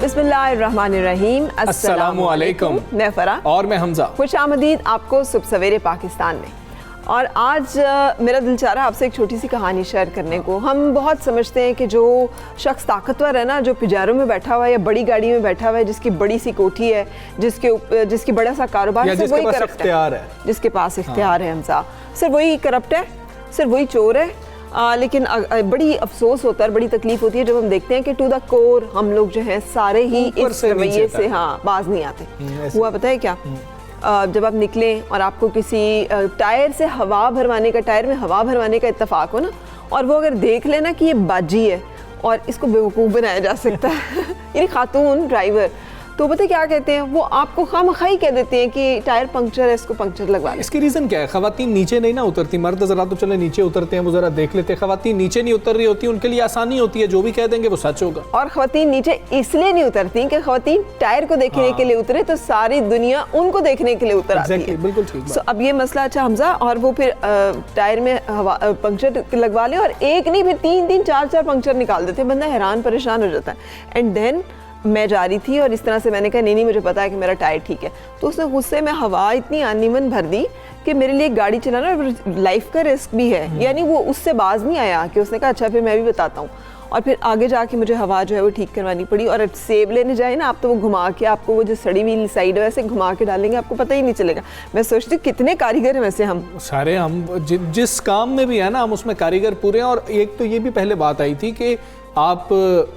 बिस्मिल्लाहिर्रहमानिर्रहीम, अस्सलामु अलैकुम। मैं फरा और मैं हमजा। खुश आमदीद आपको सुबह सवेरे पाकिस्तान में। और आज मेरा दिल चाह रहा है आपसे एक छोटी सी कहानी शेयर करने को। हम बहुत समझते हैं कि जो शख्स ताकतवर है ना, जो पिजारों में बैठा हुआ है या बड़ी गाड़ी में बैठा हुआ है, जिसकी बड़ी सी कोठी है, जिसकी बड़ा सा कारोबार है, वही करप्ट है। जिसके पास इख्तियार है हमजा, सिर्फ वही करप्ट है, सिर्फ वही चोर है। लेकिन बड़ी अफसोस होता है, बड़ी तकलीफ होती है जब हम देखते हैं कि टू द कोर हम लोग जो है सारे ही इस रवैये से बाज नहीं आते। हुआ पता है क्या, जब आप निकलें और आपको किसी टायर में हवा भरवाने का इत्तेफाक हो ना, और वो अगर देख लेना कि ये बाजी है और इसको बेवकूफ़ बनाया जा सकता है यानी खातून ड्राइवर, तो पता क्या कहते हैं, वो आपको खामखाई कह देते हैं कि टायर पंक्चर है, इसको पंक्चर लगवा। इसकी रीज़न क्या है? ख़वातीन नीचे नहीं ना उतरती, मर्द ज़रा तो चले नीचे उतरते हैं, वो ज़रा देख लेते हैं। ख़वातीन नीचे नहीं उतर रही होती, उनके लिए आसानी होती है, जो भी कह देंगे वो सच होगा। और ख़वातीन नीचे इसलिए नहीं उतरती कि ख़वातीन टायर को देखने के लिए उतरे तो सारी दुनिया उनको देखने के लिए उतर आती है। बिल्कुल ठीक। So, अब ये मसला अच्छा हमजा, और वो फिर टायर में पंक्चर लगवा ले और एक नहीं फिर 3-3 4-4 पंक्चर निकाल देते, बंदा हैरान परेशान हो जाता है। एंड देन मैं जा रही थी और इस तरह से मैंने कहा नहीं मुझे पता है कि मेरा टायर ठीक है, तो उसने गुस्से में हवा इतनी आनीमन भर दी कि मेरे लिए गाड़ी चलाना लाइफ का रिस्क भी है, यानी वो उससे बाज नहीं आया कि उसने कहा अच्छा फिर मैं भी बताता हूँ। और फिर आगे जाके मुझे हवा जो है वो ठीक करवानी पड़ी। और सेब लेने जाए ना आप, तो वो घुमा के आपको वो जो सड़ी हुई साइड है वैसे घुमा के डालेंगे, आपको पता ही नहीं चलेगा। मैं सोचती हूँ कितने कारीगर हैं वैसे हम सारे, हम जिस काम में भी है ना हम उसमें कारीगर पूरे हैं। और एक तो ये भी पहले बात आई थी कि आप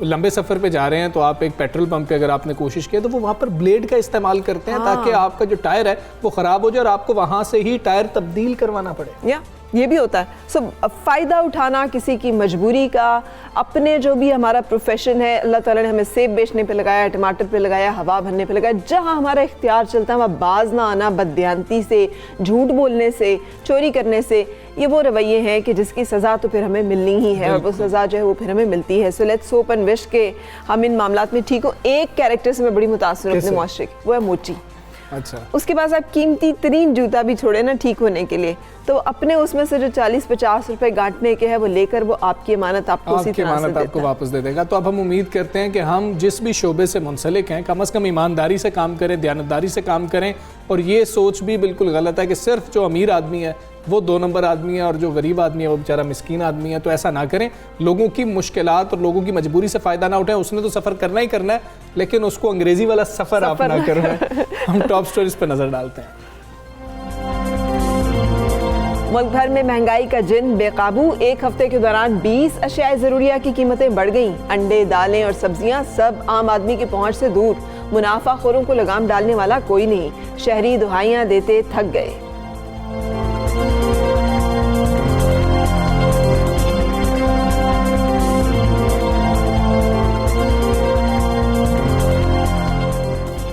लंबे सफ़र पे जा रहे हैं तो आप एक पेट्रोल पंप पे अगर आपने कोशिश की तो वो वहाँ पर ब्लेड का इस्तेमाल करते हैं ताकि आपका जो टायर है वो ख़राब हो जाए और आपको वहाँ से ही टायर तब्दील करवाना पड़े। या ये भी होता है। सो फ़ायदा उठाना किसी की मजबूरी का, अपने जो भी हमारा प्रोफेशन है, अल्लाह ताला ने हमें सेब बेचने पे लगाया, टमाटर पे लगाया, हवा भरने पे लगाया, जहाँ हमारा इख्तियार चलता है वहाँ बाज ना आना, बददियानती से, झूठ बोलने से, चोरी करने से, ये वो रवैये हैं कि जिसकी सज़ा तो फिर हमें मिलनी ही है और वो सज़ा जो है वो फिर हमें मिलती है। So let's hope and wish के हम इन मामलात में ठीक हो। एक कैरेक्टर से मैं बड़ी मुतासिर हूँ अपने मुआशरे की, वो है मोची। अच्छा, उसके पास आप कीमती तरीन जूता भी छोड़े ना ठीक होने के लिए, तो अपने उसमें से जो 40-50 रुपए गांठने के है वो लेकर वो आपकी अमानत आपको आपको वापस दे देगा। तो अब हम उम्मीद करते हैं कि हम जिस भी शोबे से मुंसलिक हैं कम से कम ईमानदारी से काम करें, दयानतदारी से काम करें। और ये सोच भी बिल्कुल गलत है कि सिर्फ जो अमीर आदमी है वो 2 नंबर आदमी है और जो गरीब आदमी है वो बेचारा मिस्कीन आदमी है। तो ऐसा ना करें, लोगों की मुश्किलात और लोगों की मजबूरी से फ़ायदा ना उठाएं। उसने तो सफ़र करना ही करना है, लेकिन उसको अंग्रेज़ी वाला सफ़र आप ना करें। हम टॉप स्टोरीज पर नज़र डालते हैं। मुल्क भर में महंगाई का जिन बेकाबू, एक हफ्ते के दौरान 20 अशियाए ज़रूरिया की कीमतें बढ़ गईं। अंडे, दालें और सब्जियां सब आम आदमी की पहुंच से दूर। मुनाफाखोरों को लगाम डालने वाला कोई नहीं, शहरी दुहाइयां देते थक गए।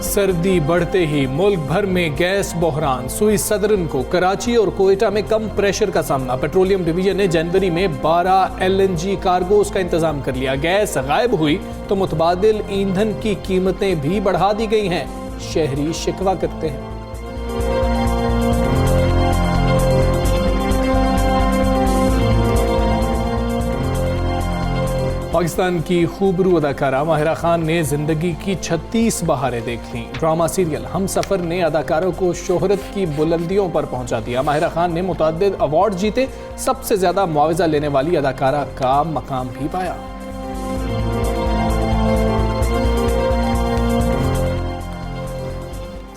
सर्दी बढ़ते ही मुल्क भर में गैस बहरान, सुई सदरन को कराची और कोयटा में कम प्रेशर का सामना। पेट्रोलियम डिवीजन ने जनवरी में 12 LNG कार्गोस का इंतजाम कर लिया। गैस गायब हुई तो मुतबादिल ईंधन की कीमतें भी बढ़ा दी गई हैं, शहरी शिकवा करते हैं। पाकिस्तान की खूबरू अदाकारा माहिरा खान ने जिंदगी की 36 बहारें देख लीं। ड्रामा सीरियल हम सफ़र ने अदाकारों को शोहरत की बुलंदियों पर पहुंचा दिया। माहिरा खान ने मुतअद्दिद अवार्ड जीते, सबसे ज़्यादा मुआवजा लेने वाली अदाकारा का मकाम भी पाया।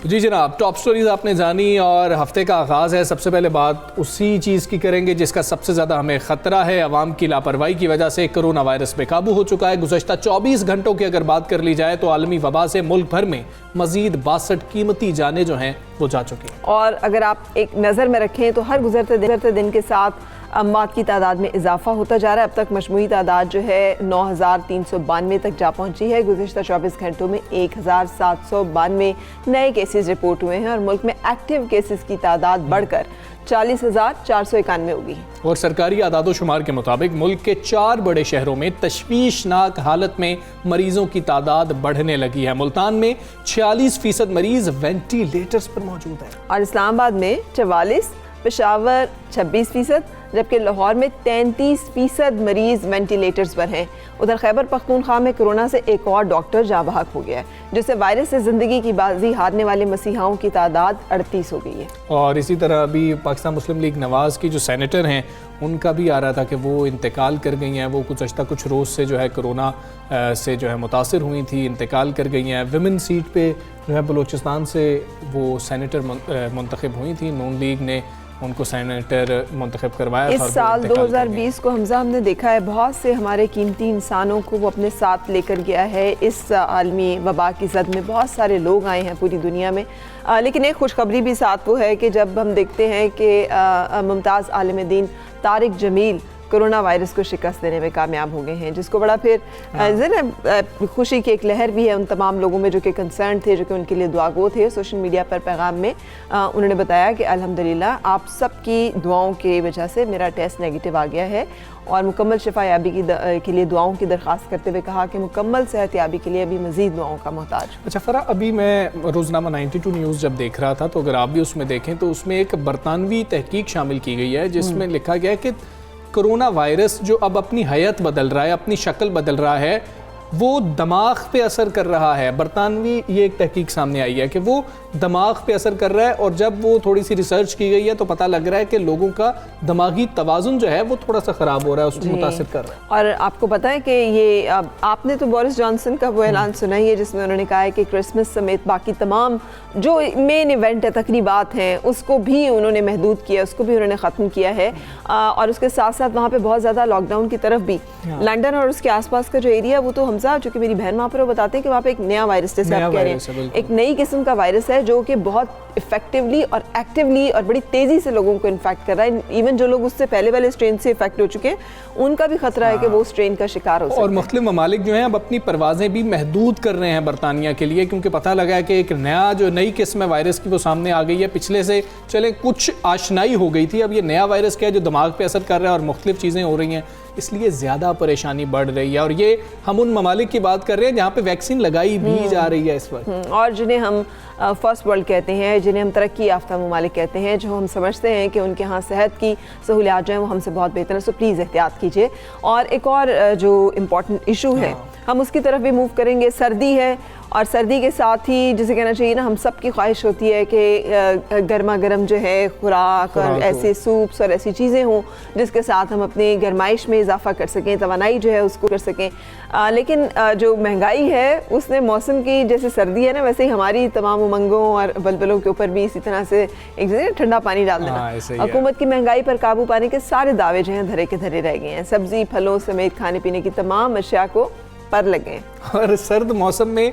जी जनाब, टॉप स्टोरीज आपने जानी और हफ्ते का आगाज़ है। सबसे पहले बात उसी चीज़ की करेंगे जिसका सबसे ज़्यादा हमें ख़तरा है। अवाम की लापरवाही की वजह से कोरोना वायरस बेकाबू हो चुका है। गुज़श्ता 24 घंटों की अगर बात कर ली जाए तो आलमी वबा से मुल्क भर में मज़ीद 62 कीमती जानें जो हैं वो जा चुकी हैं। और अगर आप एक नज़र में रखें तो हर गुजरते दिन के साथ अमवात की तादाद में इजाफा होता जा रहा है। अब तक मजमूई तादाद जो है 9,392 तक जा पहुंची है। गुज़िश्ता 24 घंटों में 1,792 नए केसेस रिपोर्ट हुए हैं और मुल्क में एक्टिव केसेस की तादाद बढ़कर 40,491 होगी। और सरकारी आदादोशुमार के मुताबिक मुल्क के 4 बड़े शहरों में तशवीशनाक हालत में मरीजों की तादाद बढ़ने लगी है। मुल्तान में 46% मरीज वेंटिलेटर्स पर मौजूद हैं और इस्लामाबाद में 44, पेशावर 26%, जबकि लाहौर में 33% मरीज वेंटिलेटर्स पर हैं। उधर खैबर पख्तूनख्वा में कोरोना से एक और डॉक्टर जाँ बहक हो गया है, जिससे वायरस से ज़िंदगी की बाजी हारने वाले मसीहाओं की तादाद 38 हो गई है। और इसी तरह अभी पाकिस्तान मुस्लिम लीग नवाज़ की जो सेनेटर हैं उनका भी आ रहा था कि वो इंतकाल कर गई हैं। वो गुज़श्ता कुछ रोज़ से जो है कोरोना से जो है मुतासिर हुई थी, इंतकाल कर गई हैं। विमेन सीट पे जो है बलूचिस्तान से वो सेनेटर मुंतखब हुई थी। नून लीग ने उनको सेनेटर मुंतखब करवाया। इस साल 2020 को हमने देखा है बहुत से हमारे कीमती इंसानों को वो अपने साथ लेकर गया है। इस आलमी वबा की जद में बहुत सारे लोग आए हैं पूरी दुनिया में, लेकिन एक खुशखबरी भी साथ वो है कि जब हम देखते हैं कि मुमताज़ आलिम दीन तारिक जमील कोरोना वायरस को शिकस्त देने में कामयाब हो गए हैं, जिसको बड़ा फिर खुशी की एक लहर भी है उन तमाम लोगों में जो कि कंसर्न थे, जो कि उनके लिए दुआगो थे। सोशल मीडिया पर पैगाम में उन्होंने बताया कि अल्हम्दुलिल्लाह आप सबकी दुआओं की वजह से मेरा टेस्ट नेगेटिव आ गया है और मुकम्मल शिफायाबी के लिए दुआओं की दरख्वास्त करते हुए कहा कि मुकम्मल सेहतयाबी के लिए अभी मज़ीद दुआओं का मोहताज। अच्छा फ़रा, अभी मैं रोज़नामा 92 न्यूज़ जब देख रहा था तो अगर आप भी उसमें देखें तो उसमें एक बरतानवी तहकीक शामिल की गई है जिसमें लिखा गया है कि कोरोना वायरस जो अब अपनी हयत बदल रहा है, अपनी शक्ल बदल रहा है, वो दिमाग पे असर कर रहा है। बरतानवी ये एक तहकीक सामने आई है कि वो दिमाग पे असर कर रहा है और जब वो थोड़ी सी रिसर्च की गई है तो पता लग रहा है कि लोगों का दिमागी तवाज़ुन जो है वो थोड़ा सा ख़राब हो रहा है, उसको मुतासिर कर रहा है। और आपको पता है कि ये आपने तो बोरिस जॉनसन का वो ऐलान सुना ही है जिसमें उन्होंने कहा है कि क्रिसमस समेत बाकी तमाम जो मेन इवेंट है, तकरीबात हैं, उसको भी उन्होंने महदूद किया, उसको भी उन्होंने ख़त्म किया है। और उसके साथ साथ वहाँ पे बहुत ज़्यादा लॉकडाउन की तरफ भी लंदन और उसके आसपास का जो एरिया वो तो हमजा, जो कि मेरी बहन वहाँ पर वो बताते हैं कि वहाँ पे एक नया वायरस, जैसे आप कह रहे हैं, एक नई किस्म का वायरस है जो कि बहुत इफेक्टिवली और एक्टिवली और बड़ी तेज़ी से लोगों को इन्फेक्ट कर रहा है। इवन जो लोग उससे पहले वाले स्ट्रेन से इफेक्ट हो चुके हैं उनका भी खतरा है कि वो स्ट्रेन का शिकार हो सकते हैं। और मुख्तलिफ ममालिक जो हैं अब अपनी परवाज़ें भी महदूद कर रहे हैं बरतानिया के लिए, क्योंकि पता लगा है कि एक नई किस्म है वायरस की वो सामने आ गई है। पिछले से चले कुछ आशनाई हो गई थी, अब ये नया वायरस क्या है जो दिमाग पे असर कर रहा है और मुख्तलिफ चीज़ें हो रही हैं, इसलिए ज़्यादा परेशानी बढ़ रही है। और ये हम उन ममालिक की बात कर रहे हैं जहाँ पे वैक्सीन लगाई भी जा रही है इस वक्त, और जिन्हें हम फर्स्ट वर्ल्ड कहते हैं, जिन्हें हम तरक्की याफ्ता ममालिक कहते हैं, जो हम समझते हैं कि उनके यहाँ सेहत की सहूलियात जो हैं वो हमसे बहुत बेहतर है। सो प्लीज़ एहतियात कीजिए। और एक और जो इम्पॉर्टेंट इशू है हम उसकी तरफ भी मूव करेंगे। सर्दी है और सर्दी के साथ ही जिसे कहना चाहिए ना, हम सब की ख्वाहिश होती है कि गर्मा गर्म जो है खुराक और ऐसे सूप्स और ऐसी चीज़ें हों जिसके साथ हम अपनी गरमाइश में इजाफा कर सकें, तवानाई जो है उसको कर सकें। लेकिन जो महंगाई है उसने मौसम की, जैसे सर्दी है ना वैसे ही हमारी तमाम उमंगों और बलबलों के ऊपर भी इसी तरह से एक ठंडा पानी डाल देना। हुकूमत की महंगाई पर काबू पाने के सारे दावे जो हैं धरे के धरे रह गए हैं। सब्जी फलों समेत खाने पीने की तमाम अशिया को पर लगे। और सर्द मौसम में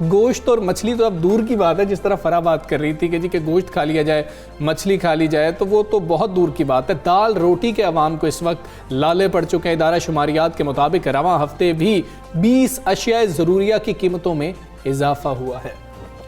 गोश्त और मछली तो अब दूर की बात है, जिस तरह फरा बात कर रही थी कि जी कि गोश्त खा लिया जाए, मछली खा ली जाए, तो वो तो बहुत दूर की बात है। दाल रोटी के अवाम को इस वक्त लाले पड़ चुके हैं। इदारा शुमारियात के मुताबिक रवां हफ्ते भी 20 अशियाए ज़रूरिया की कीमतों में इजाफा हुआ है।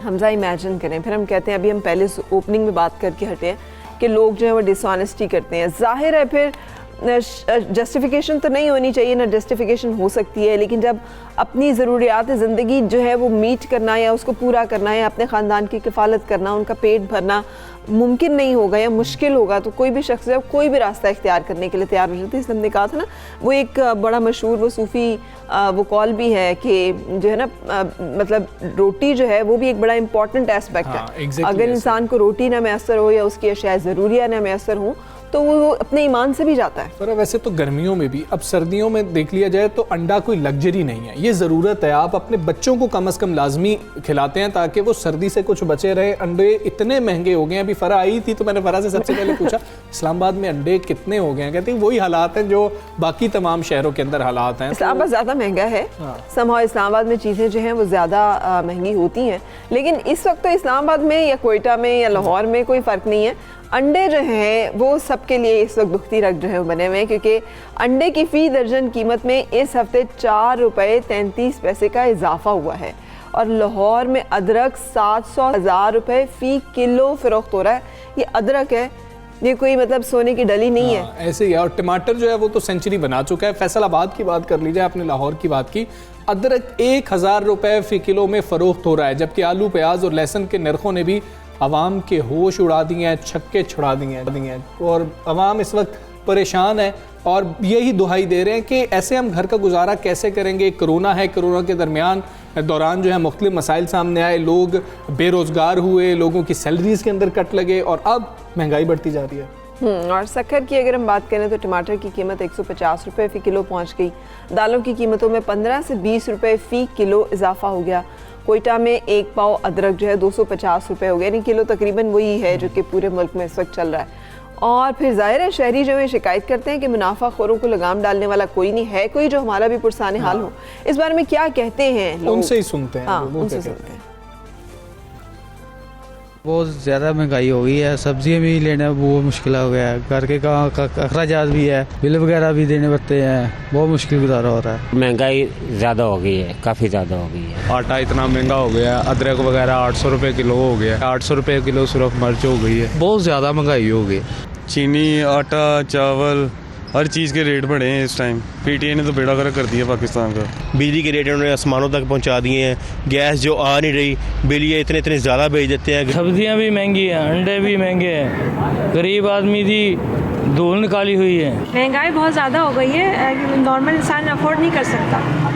हमजा इमेजिन करें, फिर हम कहते हैं, अभी हम पहले ओपनिंग में बात करके हटे हैं कि लोग जो है वो डिसऑनेस्टी करते हैं। जाहिर है फिर जस्टिफिकेशन तो नहीं होनी चाहिए, ना जस्टिफिकेशन हो सकती है, लेकिन जब अपनी ज़रूरियात ज़िंदगी जो है वो मीट करना या उसको पूरा करना या अपने ख़ानदान की किफ़ालत करना, उनका पेट भरना मुमकिन नहीं होगा या मुश्किल होगा, तो कोई भी शख्स जब कोई भी रास्ता इख्तियार करने के लिए तैयार हो जाता है। इसलिए हमने कहा था ना, वो एक बड़ा मशहूर वो सूफ़ी वो कॉल भी है कि जो है ना, मतलब रोटी जो है वो भी एक बड़ा इंपॉर्टेंट एस्पेक्ट है। अगर इंसान को रोटी ना मैसर हो या उसकी अशिया ज़रूरिया ना मैसर हो तो वो अपने ईमान से भी जाता है। पर वैसे तो गर्मियों में भी, अब सर्दियों में देख लिया जाए तो अंडा कोई लग्जरी नहीं है, ये ज़रूरत है। आप अपने बच्चों को कम से कम लाजमी खिलाते हैं ताकि वो सर्दी से कुछ बचे रहे। अंडे इतने महंगे हो गए हैं, अभी फरा आई थी तो मैंने फरा से सबसे पहले पूछा इस्लामाबाद में अंडे कितने हो गए हैं, कहते हैं वही हालात हैं जो बाकी तमाम शहरों के अंदर हालात हैं। इस्लामाबाद ज़्यादा महंगा है, समहाउ इस्लामाबाद में चीज़ें जो हैं वो ज़्यादा महंगी होती हैं, लेकिन इस वक्त तो इस्लामाबाद में या कोयटा में या लाहौर में कोई फ़र्क नहीं है। अंडे जो हैं वो सबके लिए इस वक्त दुखती रग जो है वो बने हुए हैं, क्योंकि अंडे की फ़ी दर्जन कीमत में इस हफ्ते 4 रुपये 33 पैसे का इजाफा हुआ है। और लाहौर में अदरक 700,000 रुपये फ़ी किलो फ़रोख्त हो रहा है। ये अदरक है, ये कोई मतलब सोने की डली नहीं है। ऐसे ही है। और टमाटर जो है वो तो सेंचुरी बना चुका है। फैसलाबाद की बात कर लीजिए, आपने लाहौर की बात की, अदरक 1000 रुपये फ़ी किलो में फ़रोख्त हो रहा है, जबकि आलू प्याज और लहसुन के नरखों ने भी आवाम के होश उड़ा दिए हैं, छक्के छुड़ा दिए हैं। और आवाम इस वक्त परेशान है और यही दुहाई दे रहे हैं कि ऐसे हम घर का गुजारा कैसे करेंगे। कोरोना है, कोरोना के दौरान जो है मुख्तलिफ मसाइल सामने आए, लोग बेरोज़गार हुए, लोगों की सैलरीज़ के अंदर कट लगे और अब महंगाई बढ़ती जा रही है। और शक्कर की अगर हम बात करें तो टमाटर की कीमत 150 रुपये फ़ी किलो पहुंच गई। दालों की कीमतों में 15 से 20 रुपये फ़ी किलो इजाफा हो गया। कोयटा में एक पाव अदरक जो है 250 रुपये हो गया, यानी किलो तकरीबन वही है जो कि पूरे मुल्क में इस वक्त चल रहा है। और फिर जाहिर है शहरी जो है शिकायत करते हैं कि मुनाफाखोरों को लगाम डालने वाला कोई नहीं है, कोई जो हमारा भी पुरसाने हाल हो। इस बारे में क्या कहते हैं लोग? उनसे ही सुनते हैं। उनसे सुनते हैं। बहुत ज़्यादा महंगाई हो गई है, सब्जियां भी लेना बहुत मुश्किल हो गया है, घर के अखराजात भी है, बिल वगैरह भी देने पड़ते हैं, बहुत मुश्किल गुजारा हो रहा है। महंगाई ज़्यादा हो गई है, काफ़ी ज़्यादा हो गई है। आटा इतना महंगा हो गया है, अदरक वगैरह 800 रुपये किलो हो गया है, 800 रुपये किलो सुरख मिर्च हो गई है, बहुत ज़्यादा महंगाई हो गई। चीनी, आटा, चावल, हर चीज़ के रेट बढ़े हैं इस टाइम। पीटीआई ने तो बेड़ा गर्क कर दिया पाकिस्तान का। बिजली के रेट उन्होंने आसमानों तक पहुंचा दिए हैं, गैस जो आ नहीं रही, बिल ये इतने ज़्यादा भेज देते हैं। सब्जियां भी महंगी हैं, अंडे भी महंगे हैं, गरीब आदमी की धूल निकाली हुई है। महंगाई बहुत ज़्यादा हो गई है, नॉर्मल इंसान अफोर्ड नहीं कर सकता।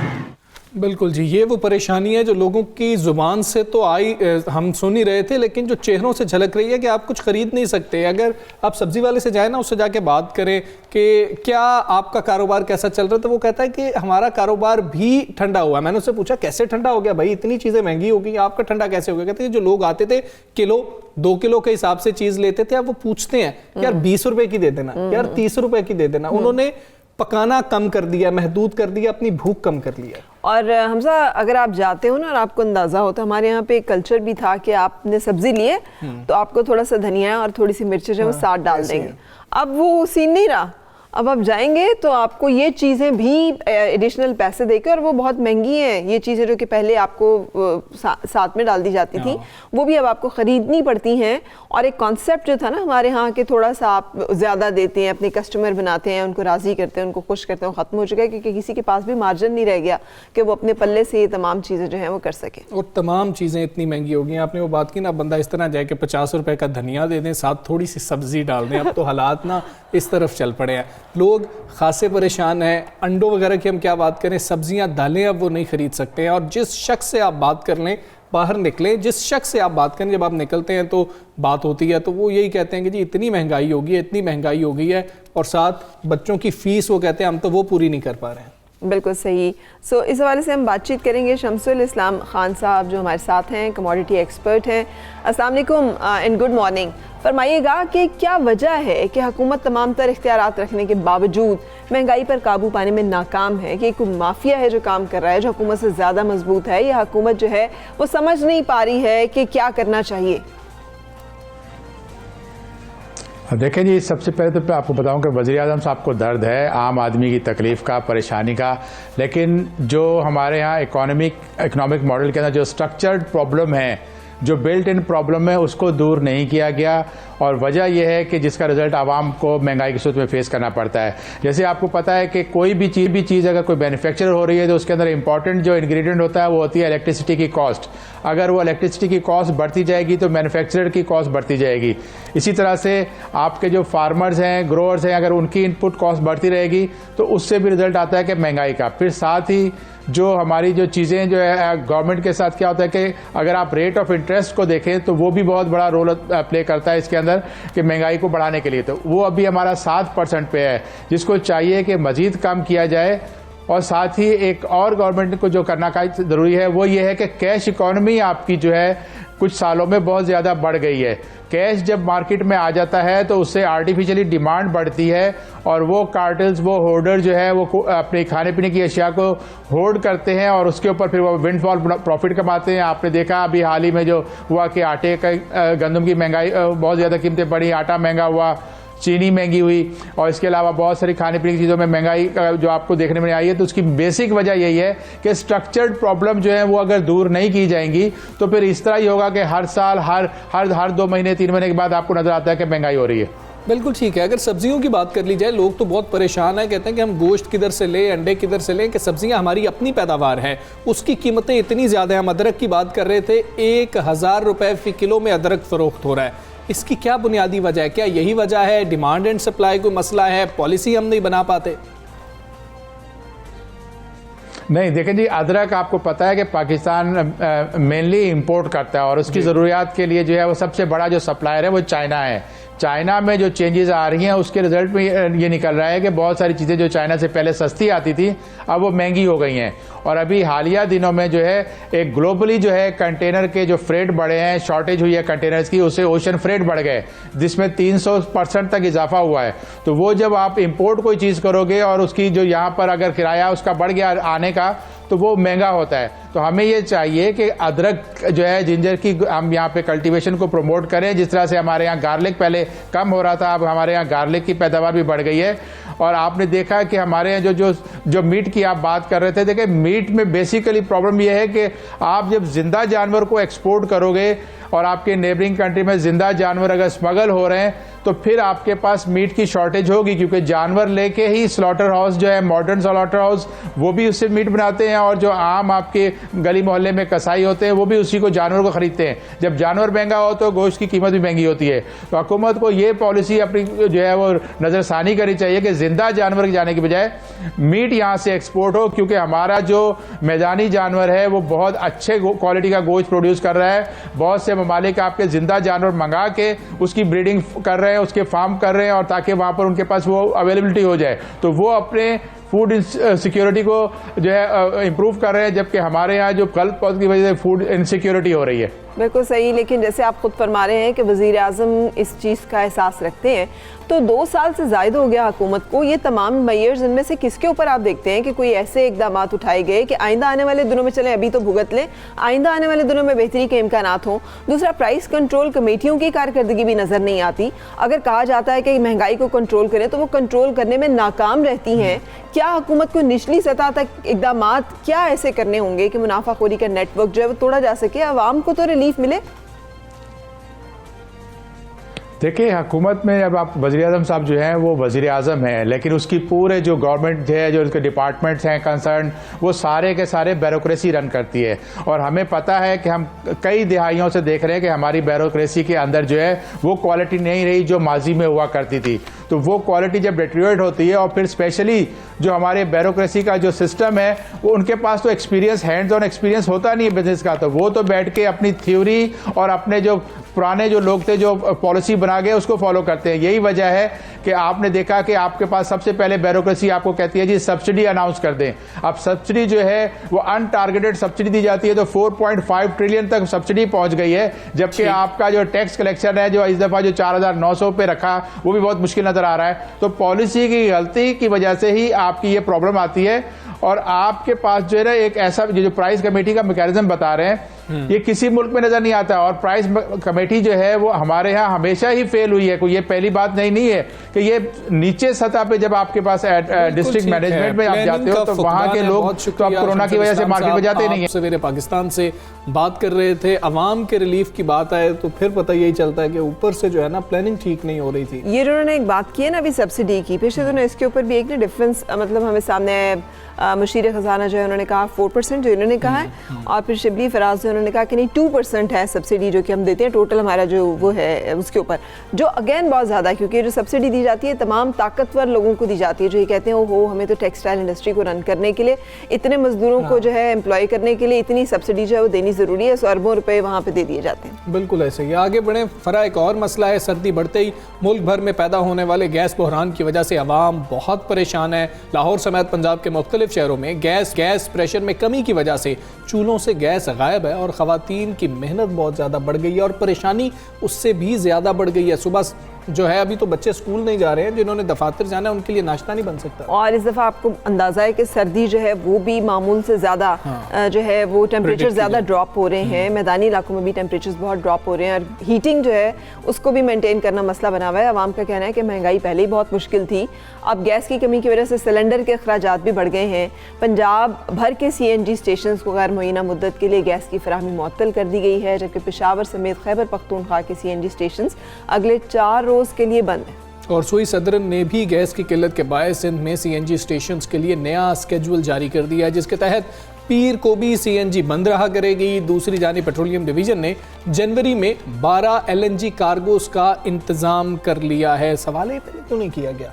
बिल्कुल जी, ये वो परेशानी है जो लोगों की ज़ुबान से तो आई, हम सुन ही रहे थे, लेकिन जो चेहरों से झलक रही है कि आप कुछ ख़रीद नहीं सकते। अगर आप सब्ज़ी वाले से जाए ना, उससे जाके बात करें कि क्या आपका कारोबार कैसा चल रहा है, तो वो कहता है कि हमारा कारोबार भी ठंडा हुआ है। मैंने उससे पूछा कैसे ठंडा हो गया भाई, इतनी चीज़ें महंगी हो गई, आपका ठंडा कैसे हो गया? कहते हैं जो लोग आते थे किलो 2 किलो के हिसाब से चीज़ लेते थे, अब वो पूछते हैं यार 20 रुपए की दे देना, यार 30 रुपए की दे देना। उन्होंने पकाना कम कर दिया, महदूद कर दिया, अपनी भूख कम कर लिया। और हमजा, अगर आप जाते हो ना और आपको अंदाज़ा होता, हमारे यहाँ पे एक कल्चर भी था कि आपने सब्जी लिए तो आपको थोड़ा सा धनिया और थोड़ी सी मिर्ची जो वो साथ डाल देंगे। अब वो सीन नहीं रहा। अब आप जाएंगे तो आपको ये चीज़ें भी एडिशनल पैसे देकर, और वो बहुत महंगी हैं ये चीज़ें जो कि पहले आपको साथ में डाल दी जाती थी, वो भी अब आपको ख़रीदनी पड़ती हैं। और एक कॉन्सेप्ट जो था ना हमारे यहाँ के, थोड़ा सा आप ज़्यादा देते हैं, अपने कस्टमर बनाते हैं, उनको राज़ी करते हैं, उनको खुश करते हैं, ख़त्म हो चुका है, क्योंकि किसी के पास भी मार्जिन नहीं रह गया कि वो अपने पल्ले से ये तमाम चीज़ें जो हैं वो कर सके। और तमाम चीज़ें इतनी महंगी हो गई। आपने वो बात की ना, बंदा इस तरह जाए कि 50 रुपए का धनिया दे दें, साथ थोड़ी सी सब्ज़ी डाल दें। अब तो हालात ना इस तरफ चल पड़े हैं, लोग खासे परेशान हैं। अंडों वगैरह की हम क्या बात करें, सब्जियां, दालें अब वो नहीं खरीद सकते हैं। और जिस शख्स से आप बात कर लें, बाहर निकलें, जिस शख्स से आप बात करें, जब आप निकलते हैं तो बात होती है, तो वो यही कहते हैं कि जी इतनी महंगाई हो गई है, इतनी महंगाई हो गई है, और साथ बच्चों की फ़ीस वो कहते हैं हम तो वो पूरी नहीं कर पा रहे हैं। बिल्कुल सही। सो इस हवाले से हम बातचीत करेंगे शमसुल इस्लाम खान साहब जो हमारे साथ हैं, कमोडिटी एक्सपर्ट हैं। अस्सलाम वालेकुम एंड गुड मॉर्निंग। फरमाइएगा कि क्या वजह है कि हुकूमत तमाम तर इख्तियारात रखने के बावजूद महंगाई पर काबू पाने में नाकाम है? कि एक माफिया है जो काम कर रहा है, जो हुकूमत से ज़्यादा मजबूत है, या हुकूमत जो है वो समझ नहीं पा रही है कि क्या करना चाहिए? देखें जी, सबसे पहले तो मैं आपको बताऊं कि वज़ीर-ए-आज़म साहब को दर्द है आम आदमी की तकलीफ़ का, परेशानी का, लेकिन जो हमारे यहाँ इकोनॉमिक मॉडल के अंदर जो स्ट्रक्चर्ड प्रॉब्लम है, जो बिल्ट इन प्रॉब्लम है, उसको दूर नहीं किया गया। और वजह यह है कि जिसका रिजल्ट आवाम को महंगाई की सूरत में फेस करना पड़ता है। जैसे आपको पता है कि कोई भी चीज़ अगर कोई मैन्युफैक्चर हो रही है तो उसके अंदर इंपॉर्टेंट जो इंग्रेडिएंट होता है वो होती है इलेक्ट्रिसिटी की कॉस्ट। अगर वो इलेक्ट्रिसिटी की कॉस्ट बढ़ती जाएगी तो मैन्युफैक्चरर की कॉस्ट बढ़ती जाएगी। इसी तरह से आपके जो फार्मर्स हैं, ग्रोअर्स हैं, अगर उनकी इनपुट कॉस्ट बढ़ती रहेगी तो उससे भी रिजल्ट आता है कि महंगाई का। फिर साथ ही जो हमारी जो चीज़ें जो है गवर्नमेंट के साथ क्या होता है कि अगर आप रेट ऑफ इंटरेस्ट को देखें तो वो भी बहुत बड़ा रोल प्ले करता है इसके अंदर कि महंगाई को बढ़ाने के लिए। तो वो अभी हमारा 7% पे है, जिसको चाहिए कि मज़ीद कम किया जाए। और साथ ही एक और गवर्नमेंट को जो करना का ज़रूरी है वो ये है कि कैश इकॉनमी आपकी जो है कुछ सालों में बहुत ज़्यादा बढ़ गई है। कैश जब मार्केट में आ जाता है तो उससे आर्टिफिशियली डिमांड बढ़ती है और वो कार्टेल्स, वो होर्डर जो है वो अपने खाने पीने की अशिया को होर्ड करते हैं और उसके ऊपर फिर वो विंडफॉल प्रॉफिट कमाते हैं। आपने देखा अभी हाल ही में जो हुआ कि आटे का, गंदम की महंगाई, बहुत ज़्यादा कीमतें बढ़ी, आटा महंगा हुआ, चीनी महंगी हुई और इसके अलावा बहुत सारी खाने पीने की चीज़ों में महंगाई जो आपको देखने में आई है। तो उसकी बेसिक वजह यही है कि स्ट्रक्चर्ड प्रॉब्लम जो है वो अगर दूर नहीं की जाएंगी तो फिर इस तरह ही होगा कि हर साल हर 2 महीने 3 महीने के बाद आपको नजर आता है कि महंगाई हो रही है। बिल्कुल ठीक है। अगर सब्जियों की बात कर ली जाए, लोग तो बहुत परेशान हैं, कहते हैं कि हम गोश्त किधर से लें, अंडे किधर से लें, कि सब्जियां हमारी अपनी पैदावार है, उसकी कीमतें इतनी ज़्यादा हैं। हम अदरक की बात कर रहे थे, 1000 रुपये फ़ी किलो में अदरक फ़रोख्त हो रहा है। इसकी क्या बुनियादी वजह है? क्या यही वजह है, डिमांड एंड सप्लाई कोई मसला है, पॉलिसी हम नहीं बना पाते? नहीं, देखें जी, अदरक आपको पता है कि पाकिस्तान मेनली इंपोर्ट करता है और उसकी ज़रूरियात के लिए जो है वो सबसे बड़ा जो सप्लायर है वो चाइना है। चाइना में जो चेंजेस आ रही हैं उसके रिजल्ट में ये निकल रहा है कि बहुत सारी चीज़ें जो चाइना से पहले सस्ती आती थी अब वो महंगी हो गई हैं। और अभी हालिया दिनों में जो है एक ग्लोबली जो है कंटेनर के जो फ्रेट बढ़े हैं, शॉर्टेज हुई है कंटेनर्स की, उससे ओशन फ्रेट बढ़ गए जिसमें 300% तक इजाफा हुआ है। तो वो जब आप इंपोर्ट कोई चीज़ करोगे और उसकी जो यहाँ पर अगर किराया उसका बढ़ गया आने का तो वो महंगा होता है। तो हमें ये चाहिए कि अदरक जो है, जिंजर की हम यहाँ पे कल्टीवेशन को प्रमोट करें। जिस तरह से हमारे यहाँ गार्लिक पहले कम हो रहा था, अब हमारे यहाँ गार्लिक की पैदावार भी बढ़ गई है। और आपने देखा कि हमारे यहाँ जो मीट की आप बात कर रहे थे, देखिए मीट में बेसिकली प्रॉब्लम यह है कि आप जब जिंदा जानवर को एक्सपोर्ट करोगे और आपके नेबरिंग कंट्री में जिंदा जानवर अगर स्मगल हो रहे हैं तो फिर आपके पास मीट की शॉर्टेज होगी, क्योंकि जानवर लेके ही स्लॉटर हाउस जो है, मॉडर्न स्लॉटर हाउस, वो भी उससे मीट बनाते हैं और जो आम आपके गली मोहल्ले में कसाई होते हैं वो भी उसी को, जानवर को खरीदते हैं। जब जानवर महंगा हो तो गोश्त की कीमत भी महंगी होती है। तो हुकूमत को ये पॉलिसी अपनी जो है वो नज़रसानी करनी चाहिए कि जिंदा जानवर के जाने की बजाय मीट यहाँ से एक्सपोर्ट हो, क्योंकि हमारा जो मैदानी जानवर है वो बहुत अच्छे क्वालिटी का गोश्त प्रोड्यूस कर रहा है। बहुत से ममालिक आपके जिंदा जानवर मंगा के उसकी ब्रीडिंग कर रहे हैं, उसके फार्म कर रहे हैं, और ताकि वहाँ पर उनके पास वो अवेलेबिलिटी हो जाए, तो वो अपने फूड सिक्योरिटी को जो है इम्प्रूव कर रहे हैं। जबकि हमारे यहाँ जो कल पौध की वजह से फूड इनसिक्योरिटी हो रही है। बिल्कुल सही, लेकिन जैसे आप खुद फरमा रहे हैं कि वज़ीर आज़म इस चीज़ का एहसास रखते हैं, तो 2 साल से ज़ायद हो गया हुकूमत को। ये तमाम मेयर्स, इनमें से किसके ऊपर आप देखते हैं कि कोई ऐसे इकदाम उठाए गए कि आइंदा आने वाले दिनों में, चलें अभी तो भुगत लें, आइंदा आने वाले दिनों में बेहतरी के इम्कानात हों? दूसरा, प्राइस कंट्रोल कमेटियों की कारकर्दगी भी नज़र नहीं आती। अगर कहा जाता है कि महंगाई को कंट्रोल करें तो वो कंट्रोल करने में नाकाम रहती हैं। क्या हुकूमत को निचली सतह तक इकदाम क्या ऐसे करने होंगे कि मुनाफाखोरी का नेटवर्क जो है वो तोड़ा जा सके, आवाम को तो रिलीफ मिले? देखिए, हुकूमत में अब आप वज़ीर आज़म साहब जो हैं वो वज़ीर आज़म हैं, लेकिन उसकी पूरे जो गवर्नमेंट है, जो उसके डिपार्टमेंट्स हैं कंसर्न, वो सारे के सारे ब्यूरोक्रेसी रन करती है। और हमें पता है कि हम कई दिहाइयों से देख रहे हैं कि हमारी ब्यूरोक्रेसी के अंदर जो है वो क्वालिटी नहीं रही जो माजी में हुआ करती थी। तो वो क्वालिटी जब डिटेरियोरेट होती है, और फिर स्पेशली जो हमारे ब्यूरोक्रेसी का जो सिस्टम है वो, उनके पास तो एक्सपीरियंस, हैंड्स ऑन एक्सपीरियंस होता नहीं है बिजनेस का, तो वो तो बैठ के अपनी थ्योरी और अपने जो पुराने जो लोग थे जो पॉलिसी बना गए उसको फॉलो करते हैं। यही वजह है कि आपने देखा कि आपके पास सबसे पहले ब्यूरोक्रेसी आपको कहती है जी सब्सिडी अनाउंस कर दें। अब सब्सिडी जो है वो अनटारगेटेड सब्सिडी दी जाती है, तो 4.5 ट्रिलियन तक सब्सिडी पहुंच गई है। जबकि आपका जो टैक्स कलेक्शन है जो इस दफा जो 4900 पे रखा वो भी बहुत मुश्किल नजर आ रहा है। तो पॉलिसी की गलती की वजह से ही आपकी ये प्रॉब्लम आती है। और आपके पास जो है ना एक ऐसा जो प्राइस कमेटी का मैकेनिज्म बता रहे हैं, ये किसी मुल्क में नजर नहीं आता। और प्राइस कमेटी जो है वो हमारे यहाँ हमेशा ही फेल हुई है, कोई ये पहली बात नहीं है कि ये नीचे सतह पे जब आपके पास डिस्ट्रिक्ट मैनेजमेंट में आप जाते हो तो वहाँ के लोग तो अब कोरोना की वजह से मार्केट में जाते ही नहीं है। सवेरे पाकिस्तान से बात कर रहे थे, अवाम के रिलीफ की बात आए तो फिर पता यही चलता है कि ऊपर से जो है ना प्लानिंग ठीक नहीं हो रही थी। ये उन्होंने एक बात की है ना अभी सब्सिडी की, पिछले दिनों इसके ऊपर भी एक ना डिफरेंस मतलब हमें सामने मुशीर खजाना जो है उन्होंने कहा 4% जो इन्होंने कहा है, और फिर शिबली फराज जो उन्होंने कहा कि नहीं 2% है सब्सिडी जो कि हम देते हैं टोटल हमारा जो वो है उसके ऊपर, जो अगेन बहुत ज़्यादा है क्योंकि जो सब्सिडी दी जाती है तमाम ताकतवर लोगों को दी जाती है जो ये कहते हैं ओहो हमें तो टेक्सटाइल इंडस्ट्री को रन करने के लिए इतने मजदूरों को जो है एम्प्लॉय करने के लिए इतनी सब्सिडी जो है वो देनी ज़रूरी है, 100 अरबों रुपए वहाँ पे दे दिए जाते हैं। बिल्कुल ऐसे ही आगे बढ़े। फरा एक और मसला है, सर्दी बढ़ते ही मुल्क भर में पैदा होने वाले गैस बहरान की वजह से अवाम बहुत परेशान है। लाहौर समेत पंजाब के मुख्तलिफ शहरों में गैस प्रेशर में कमी की वजह से चूल्हों से गैस गायब है और ख़वातीन की मेहनत बहुत ज़्यादा बढ़ गई है और परेशानी उससे भी ज़्यादा बढ़ गई है। सुबह जो है अभी तो बच्चे स्कूल नहीं जा रहे हैं, जिन्होंने दफातर जाना है उनके लिए नाश्ता नहीं बन सकता। और इस दफ़ा आपको अंदाज़ा है कि सर्दी जो है वो भी मामूल से ज़्यादा जो है वो टेम्परेचर ज़्यादा ड्रॉप हो रहे हैं। मैदानी इलाकों में भी टेम्परेचर बहुत ड्रॉप हो रहे हैं और हीटिंग जो है उसको भी मेंटेन करना मसला बना हुआ है। आवाम का कहना है कि महंगाई पहले ही बहुत मुश्किल थी, अब गैस की कमी की वजह से सिलेंडर के अखराजात भी बढ़ गए हैं। पंजाब भर के CNG स्टेशन को गैर मुअय्यना मुद्दत के लिए गैस की फराहमी मुअत्तल कर दी गई है, जबकि पेशावर समेत खैबर पख्तूनख्वा के CNG स्टेशन अगले 4 रोज़ के लिए बंद है। और सूई सदर ने भी गैस की किल्लत के बायस सिंध में CNG स्टेशन के लिए नया स्केड्यूल जारी कर दिया है, जिसके तहत पीर को भी CNG बंद रहा करेगी। दूसरी जानिब पेट्रोलियम डिवीजन ने जनवरी में 12 LNG कार्गोस का इंतजाम कर लिया है। सवाल ये पहले क्यों नहीं किया गया?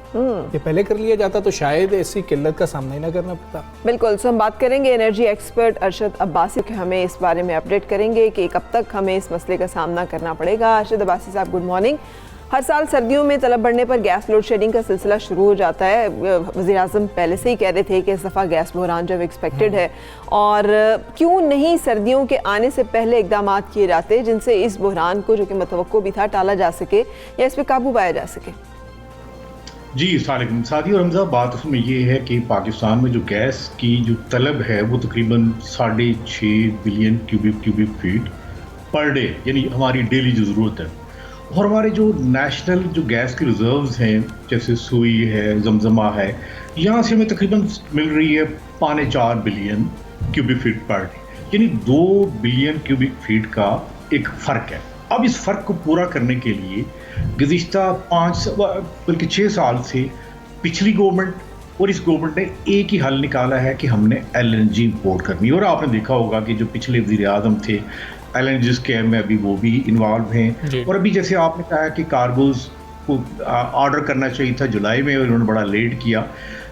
ये पहले कर लिया जाता तो शायद ऐसी किल्लत का सामना ही ना करना पड़ता। बिल्कुल। सो हम बात करेंगे एनर्जी एक्सपर्ट अरशद अब्बासी के, हमें इस बारे में अपडेट करेंगे कि कब तक हमें इस मसले का सामना करना पड़ेगा। अरशद अब्बासी साहब, गुड मॉर्निंग। हर साल सर्दियों में तलब बढ़ने पर गैस लोड शेडिंग का सिलसिला शुरू हो जाता है। वज़ीर-ए-आज़म पहले से ही कह रहे थे कि इस दफ़ा गैस बहरान जो एक्सपेक्टेड है, और क्यों नहीं सर्दियों के आने से पहले इक़दाम किए जाते जिनसे इस बहरान को, जो कि मतवक्को भी था, टाला जा सके या इस पर काबू पाया जा सके? जी अस्सलाम सादी और हमजा, बात उसमें ये है कि पाकिस्तान में जो गैस की जो तलब है वो तकरीबन 6.5 billion cubic feet per day, यानी हमारी डेली जो ज़रूरत है। और हमारे जो नेशनल जो गैस की रिजर्व्स हैं, जैसे सुई है, जमजमा है, यहाँ से हमें तकरीबन मिल रही है 4.5 billion cubic feet per day, यानी 2 बिलियन क्यूबिक फीट का एक फ़र्क है। अब इस फ़र्क को पूरा करने के लिए गुज़िश्ता 5 बल्कि 6 साल से पिछली गवर्नमेंट और इस गवर्नमेंट ने एक ही हल निकाला है कि हमने LNG इंपोर्ट करनी है। और आपने देखा होगा कि जो पिछले वज़ीर-ए-आज़म थे LNG स्कैम में अभी वो भी इन्वॉल्व हैं। और अभी जैसे आपने कहा कि कार्गोज को ऑर्डर करना चाहिए था जुलाई में और उन्होंने बड़ा लेट किया।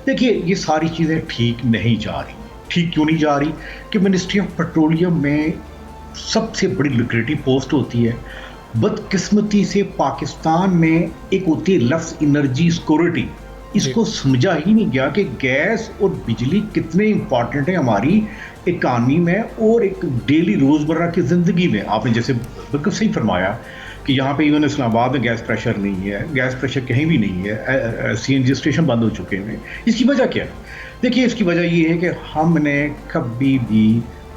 देखिए, ये सारी चीज़ें ठीक नहीं जा रही। ठीक क्यों नहीं जा रही? कि मिनिस्ट्री ऑफ पेट्रोलियम में सबसे बड़ी लुक्रेटिव पोस्ट होती है। बदकिस्मती से पाकिस्तान में एक होती है लफ्ज़ एनर्जी सिक्योरिटी, इसको समझा ही नहीं गया कि गैस और बिजली कितने इंपॉर्टेंट है हमारी इकानमी में और एक डेली रोज़मर्रा की ज़िंदगी में। आपने जैसे बिल्कुल सही फरमाया कि यहाँ पे इवन इस्लामाबाद में गैस प्रेशर नहीं है, गैस प्रेशर कहीं भी नहीं है, CNG स्टेशन बंद हो चुके हैं। इसकी वजह क्या है? देखिए, इसकी वजह ये है कि हमने कभी भी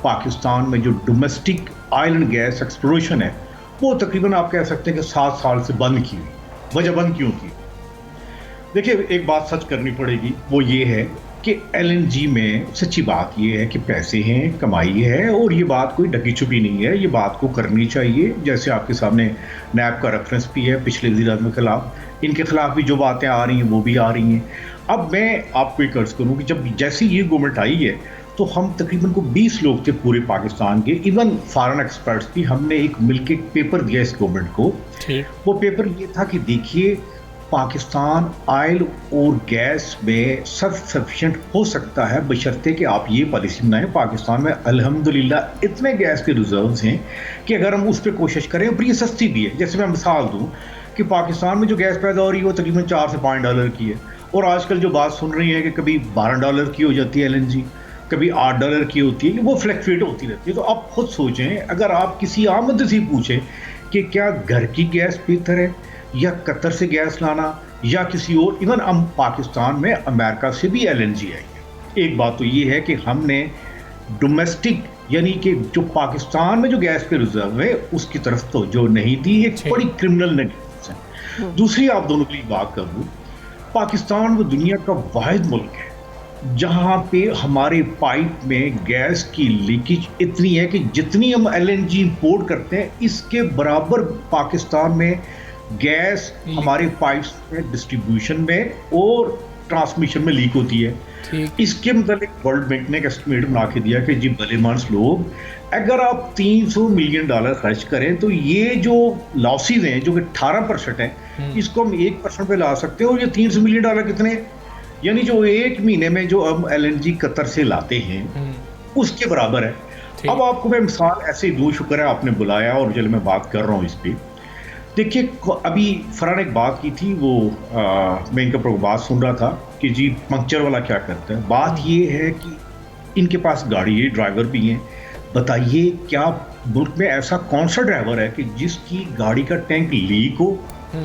पाकिस्तान में जो domestic oil and gas exploration है वो तकरीबन आप कह सकते हैं कि 7 साल से बंद की हुई। वजह बंद क्यों की? देखिए, एक बात सच करनी पड़ेगी, वो ये है कि LNG में सच्ची बात ये है कि पैसे हैं, कमाई है, और ये बात कोई ढकी छुपी नहीं है, ये बात को करनी चाहिए। जैसे आपके सामने नैब का रेफरेंस भी है पिछले वज़ीर-ए-आज़म के खिलाफ, इनके खिलाफ भी जो बातें आ रही हैं वो भी आ रही हैं। अब मैं आपको एक अर्ज़ करूँ कि जब जैसे ये गवर्नमेंट आई है तो हम तकरीबन को 20 लोग थे पूरे पाकिस्तान के, इवन फॉरेन एक्सपर्ट्स भी, हमने एक मिलके पेपर दिया इस गवर्नमेंट को। वो पेपर ये था कि देखिए, पाकिस्तान ऑयल और गैस में सेल्फ सफिशिएंट हो सकता है बशर्ते कि आप ये पॉलिसी बनाएं। पाकिस्तान में अल्हम्दुलिल्लाह इतने गैस के रिजर्व्स हैं कि अगर हम उस पर कोशिश करें, और ये सस्ती भी है। जैसे मैं मिसाल दूं कि पाकिस्तान में जो गैस पैदा हो रही है वो तकरीबन 4 से 5 डॉलर की है, और आजकल जो बात सुन रही है कि कभी 12 डॉलर की हो जाती है LNG, कभी 8 डॉलर की होती है, वो फ्लक्चुएट होती रहती है। तो आप खुद सोचें, अगर आप किसी आम आदमी से पूछें कि क्या घर की गैस बेहतर है या कतर से गैस लाना या किसी और, इवन हम पाकिस्तान में अमेरिका से भी LNG आई है। एक बात तो ये है कि हमने डोमेस्टिक यानी कि जो पाकिस्तान में जो गैस पे रिजर्व है उसकी तरफ तो जो नहीं दी, एक बड़ी क्रिमिनल नेगलिजेंस है। दूसरी आप दोनों की बात कर लूँ, पाकिस्तान वो दुनिया का वाहिद मुल्क है जहाँ पे हमारे पाइप में गैस की लीकेज इतनी है कि जितनी हम LNG इंपोर्ट करते हैं इसके बराबर पाकिस्तान में गैस हमारे पाइप्स में डिस्ट्रीब्यूशन में और ट्रांसमिशन में लीक होती है। इसके मतलब वर्ल्ड बैंक ने एक एस्टिमेट बना के दिया कि जी भलेमानस लोग, अगर आप $300 मिलियन खर्च करें तो ये जो लॉसेज हैं जो कि 18% हैं, इसको हम 1% पे ला सकते हैं। और ये $300 मिलियन कितने, यानी जो एक महीने में जो हम LNG कतर से लाते हैं उसके बराबर है। अब आपको मैं मिसाल ऐसे ही दूँ, शुक्र है आपने बुलाया और चलो मैं बात कर रहा हूँ इस पर। देखिए, अभी फरहान एक बात की थी, वो मैं इनका बात सुन रहा था कि जी पंक्चर वाला क्या करता है। बात ये है कि इनके पास गाड़ी है, ड्राइवर भी हैं, बताइए क्या मुल्क में ऐसा कौन सा ड्राइवर है कि जिसकी गाड़ी का टैंक लीक हो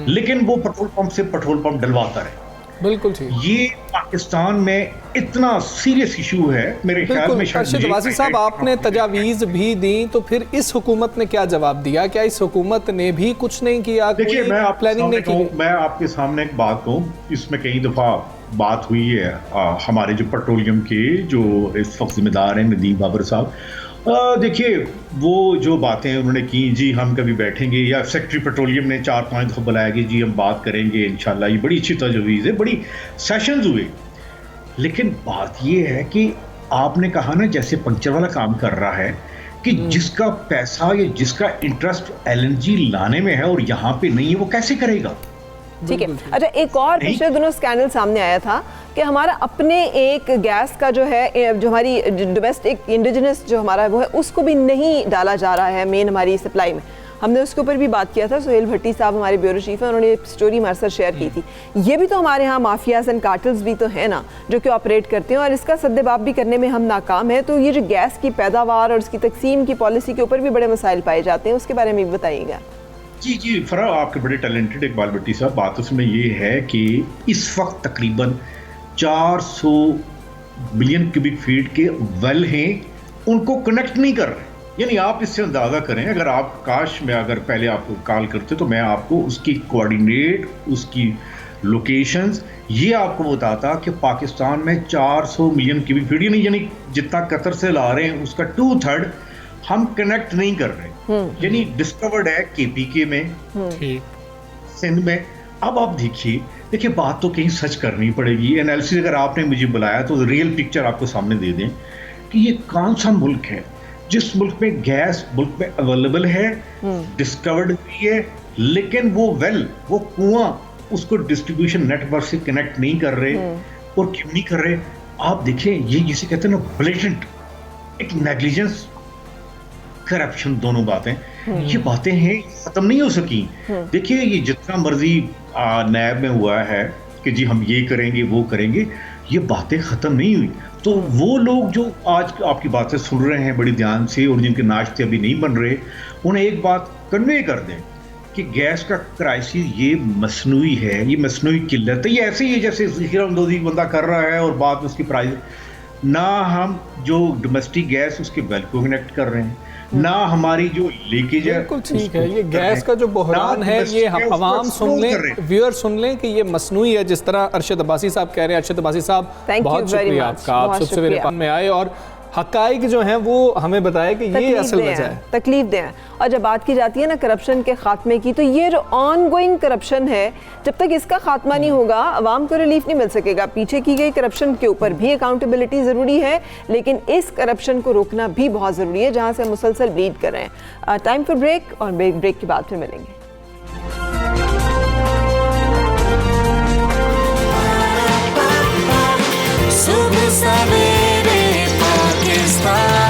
लेकिन वो पेट्रोल पंप से पेट्रोल पंप डलवाता रहे। बिल्कुल ठीक। ये पाकिस्तान में इतना सीरियस इशू है मेरे ख्याल में। अरशद वासी साहब, आपने तजावीज़ भी दी, तो फिर इस हुकूमत ने क्या जवाब दिया? क्या इस हुकूमत ने भी कुछ नहीं किया? देखिए, मैं आपके सामने एक बात कहूँ, इसमें कई दफ़ा बात हुई है हमारे जो पेट्रोलियम के जो इस वक्त जिम्मेदार हैं नदीम बाबर साहब, देखिए वो जो बातें उन्होंने की, जी हम कभी बैठेंगे, या सेक्रेटरी पेट्रोलियम ने 4-5 दफ़ा बुलाया कि जी हम बात करेंगे इंशाल्लाह, ये बड़ी अच्छी तजवीज़ है, बड़ी सेशंस हुए। लेकिन बात ये है कि आपने कहा ना जैसे पंक्चर वाला काम कर रहा है कि जिसका पैसा या जिसका इंटरेस्ट LNG लाने में है और यहाँ पे नहीं है, वो कैसे करेगा? ठीक है। अच्छा, एक और पिछले दिनों स्कैंडल सामने आया था कि हमारा अपने एक गैस का जो है, जो हमारी डोमेस्टिक इंडिजिनस जो हमारा वो है, उसको भी नहीं डाला जा रहा है मेन हमारी सप्लाई में। हमने उसके ऊपर भी बात किया था। सुहेल भट्टी साहब हमारे ब्यूरो चीफ हैं, उन्होंने स्टोरी हमारे साथ शेयर की थी। ये भी तो हमारे यहाँ माफियाज एंड कार्टल्स भी तो है ना जो कि ऑपरेट करते हैं, और इसका सद्देबाब भी करने में हम नाकाम है। तो ये जो गैस की पैदावार और उसकी तकसीम की पॉलिसी के ऊपर भी बड़े मसाइल पाए जाते हैं, उसके बारे में भी बताइएगा। जी फरा, आपके बड़े टैलेंटेड इकबाल भट्टी साहब, बात उसमें ये है कि इस वक्त तकरीबन 400 बिलियन क्यूबिक फीट के वेल हैं, उनको कनेक्ट नहीं कर रहे। यानी आप इससे अंदाज़ा करें, अगर आप काश में अगर पहले आप कॉल करते तो मैं आपको उसकी कोऑर्डिनेट, उसकी लोकेशंस ये आपको बताता कि पाकिस्तान में 400 मिलियन क्यूबिक फीट यानी जितना कतर से ला रहे हैं उसका 2/3 हम कनेक्ट नहीं कर रहे। यानी डिस्कवर्ड है KPK में, सिंध में। अब आप देखिए बात तो कहीं सच करनी पड़ेगी। एनालिसिस अगर आपने मुझे बुलाया तो रियल पिक्चर आपको सामने दे दें कि ये कौन सा मुल्क है जिस मुल्क में गैस मुल्क में अवेलेबल है, डिस्कवर्ड भी है, लेकिन वो वो कुआं उसको डिस्ट्रीब्यूशन नेटवर्क से कनेक्ट नहीं कर रहे। और क्यों नहीं कर रहे? आप देखें, ये जिसे कहते हैं ना ब्लेटेंट एक नेग्लिजेंस, करप्शन, दोनों बातें, ये बातें हैं, खत्म नहीं हो सकी। देखिए, ये जितना मर्जी नैब में हुआ है कि जी हम ये करेंगे वो करेंगे, ये बातें खत्म नहीं हुई। तो वो लोग जो आज आपकी बातें सुन रहे हैं बड़ी ध्यान से और जिनके नाश्ते अभी नहीं बन रहे, उन्हें एक बात कन्वे कर दें कि गैस का क्राइसिस ये मसनूई है, ये मसनूई किल्लत है। ये ऐसे ही है जैसे हीरा-अंदोज़ी बंदा कर रहा है और बाद में उसकी प्राइस ना हम जो डोमेस्टिक गैस उसके वेल को कनेक्ट कर रहे हैं, ना हमारी जो लीकेज है। बिल्कुल ठीक है। ये गैस का जो बहरान है, ये हम आवाम सुन लें, व्यूअर सुन लें कि ये मसनूई है, जिस तरह अरशद अब्बासी साहब कह रहे हैं। अरशद अब्बासी साहब, बहुत शुक्रिया आपका, आप सबसे मेरे पास में आए और हकाइक जो हैं वो हमें बताया कि ये असल वजह है, तकलीफ दें। और जब बात की जाती है ना करप्शन के खात्मे की, तो ये जो ऑन गोइंग करप्शन है, जब तक इसका खात्मा नहीं होगा अवाम को रिलीफ नहीं मिल सकेगा। पीछे की गई करप्शन के ऊपर भी अकाउंटेबिलिटी ज़रूरी है, लेकिन इस करप्शन को रोकना भी बहुत ज़रूरी है जहाँ से मुसलसल ब्लीड कर रहे हैं। टाइम फॉर ब्रेक, और ब्रेक के बाद फिर मिलेंगे। सुबह सवेरे पाकिस्तान।